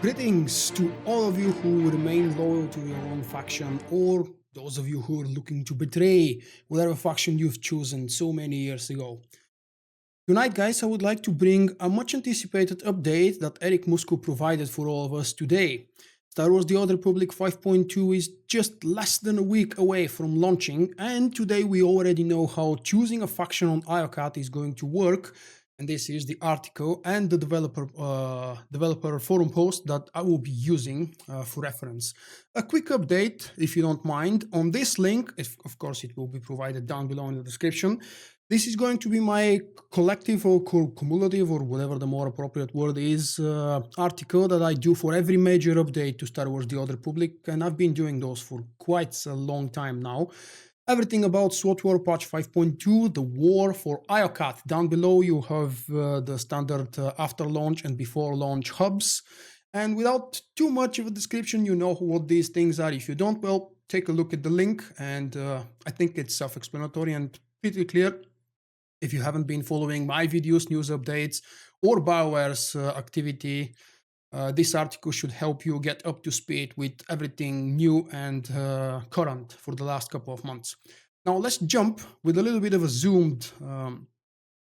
Greetings to all of you who remain loyal to your own faction, or those of you who are looking to betray whatever faction you've chosen so many years ago. Tonight, guys, I would like to bring a much anticipated update that Eric Musco provided for all of us today. Star Wars The Old Republic 5.2 is just less than a week away from launching, and today we already know how choosing a faction on Iokath is going to work. And this is the article and the developer forum post that I will be using for reference. A quick update, if you don't mind, on this link. Of course, it will be provided down below in the description. This is going to be my collective or cumulative, or whatever the more appropriate word is, article that I do for every major update to Star Wars The Old Republic, and I've been doing those for quite a long time now. Everything about SWTOR patch 5.2, the war for Iokath. Down below you have the standard after launch and before launch hubs. And without too much of a description, you know what these things are. If you don't, well, take a look at the link, and I think it's self-explanatory and pretty clear. If you haven't been following my videos, news updates, or BioWare's activity, this article should help you get up to speed with everything new and current for the last couple of months. Now let's jump with a little bit of a zoomed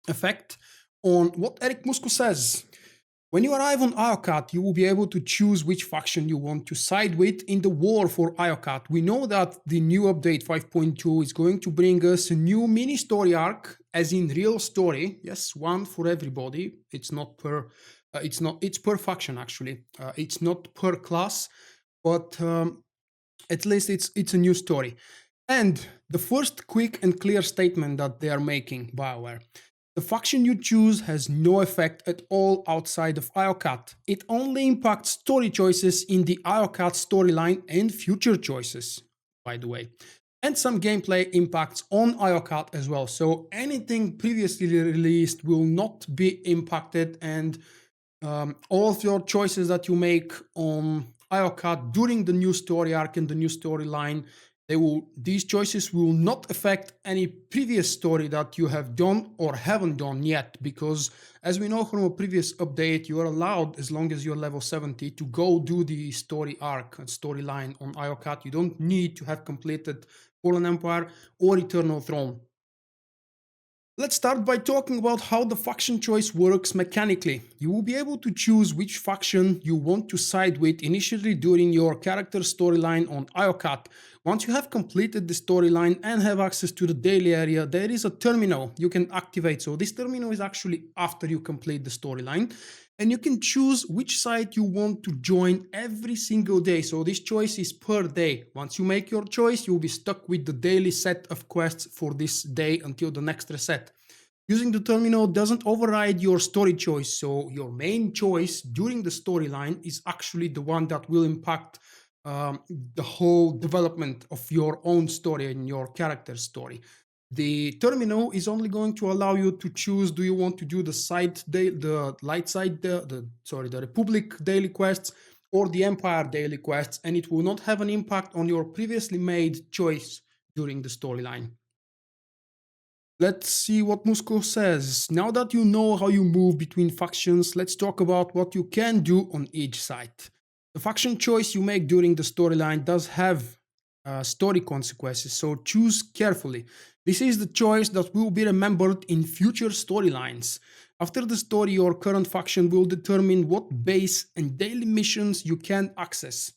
effect on what Eric Musco says. When you arrive on Iokath, you will be able to choose which faction you want to side with in the war for Iokath. We know that the new update 5.2 is going to bring us a new mini story arc, as in real story. Yes, one for everybody. It's not per it's per faction actually. It's not per class, but at least it's a new story. And the first quick and clear statement that they are making, BioWare. The faction you choose has no effect at all outside of Iokath. It only impacts story choices in the Iokath storyline and future choices, by the way. And some gameplay impacts on Iokath as well. So anything previously released will not be impacted, and all of your choices that you make on Iokath during the new story arc and the new storyline, these choices will not affect any previous story that you have done or haven't done yet, because as we know from a previous update, you are allowed, as long as you're level 70, to go do the story arc and storyline on Iokath. You don't need to have completed Fallen Empire or Eternal Throne. Let's start by talking about how the faction choice works mechanically. You will be able to choose which faction you want to side with initially during your character storyline on Iokath. Once you have completed the storyline and have access to the daily area, there is a terminal you can activate. So this terminal is actually after you complete the storyline, and you can choose which side you want to join every single day. So this choice is per day. Once you make your choice, you'll be stuck with the daily set of quests for this day until the next reset. Using the terminal doesn't override your story choice, so your main choice during the storyline is actually the one that will impact the whole development of your own story and your character story. The terminal is only going to allow you to choose: do you want to do the light side, the Republic daily quests or the Empire daily quests, and it will not have an impact on your previously made choice during the storyline. Let's see what Musco says. Now that you know how you move between factions, let's talk about what you can do on each side. The faction choice you make during the storyline does have story consequences, so choose carefully. This is the choice that will be remembered in future storylines. After the story, your current faction will determine what base and daily missions you can access.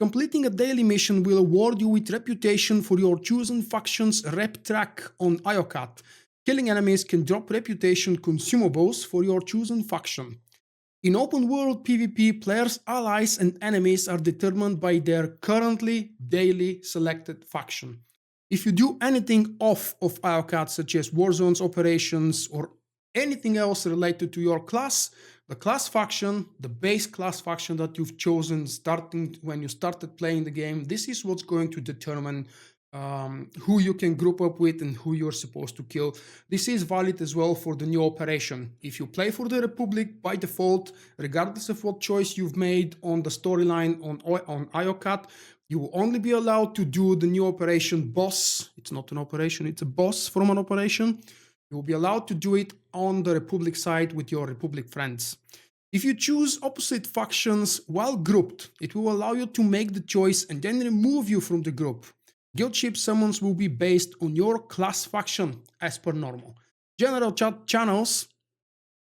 Completing a daily mission will award you with reputation for your chosen faction's rep track on Iokath. Killing enemies can drop reputation consumables for your chosen faction. In open world PvP, players' allies and enemies are determined by their currently daily selected faction. If you do anything off of Iokath, such as war zones, operations, or anything else related to your class, the class faction, the base class faction that you've chosen starting when you started playing the game, this is what's going to determine who you can group up with and who you're supposed to kill. This is valid as well for the new operation. If you play for the Republic by default, regardless of what choice you've made on the storyline on Iokath, you will only be allowed to do the new operation boss. It's not an operation, it's a boss from an operation. You will be allowed to do it on the Republic side with your Republic friends. If you choose opposite factions while grouped, it will allow you to make the choice and then remove you from the group. Guild ship summons will be based on your class faction as per normal. General chat channels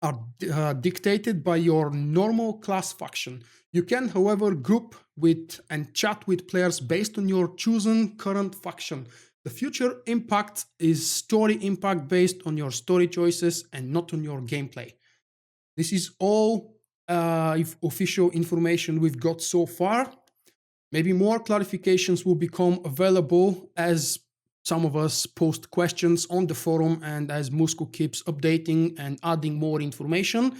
are dictated by your normal class faction. You can, however, group with and chat with players based on your chosen current faction. The future impact is story impact based on your story choices and not on your gameplay. This is all official information we've got so far. Maybe more clarifications will become available as some of us post questions on the forum and as Musco keeps updating and adding more information.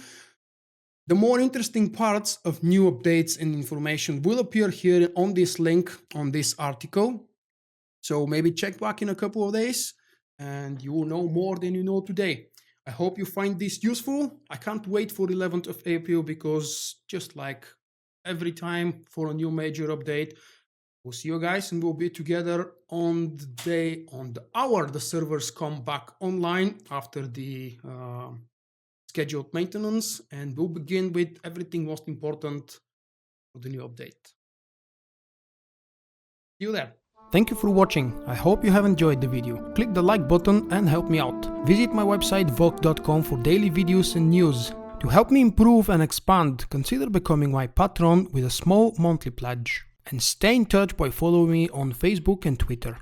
The more interesting parts of new updates and information will appear here on this link on this article. So maybe check back in a couple of days and you will know more than you know today. I hope you find this useful. I can't wait for 11th of April because just like every time for a new major update, we'll see you guys and we'll be together on the day, on the hour the servers come back online after the scheduled maintenance, and we'll begin with everything most important for the new update. See you there. Thank you for watching. I hope you have enjoyed the video. Click the like button and help me out. Visit my website vulkk.com for daily videos and news. To help me improve and expand, consider becoming my patron with a small monthly pledge. And stay in touch by following me on Facebook and Twitter.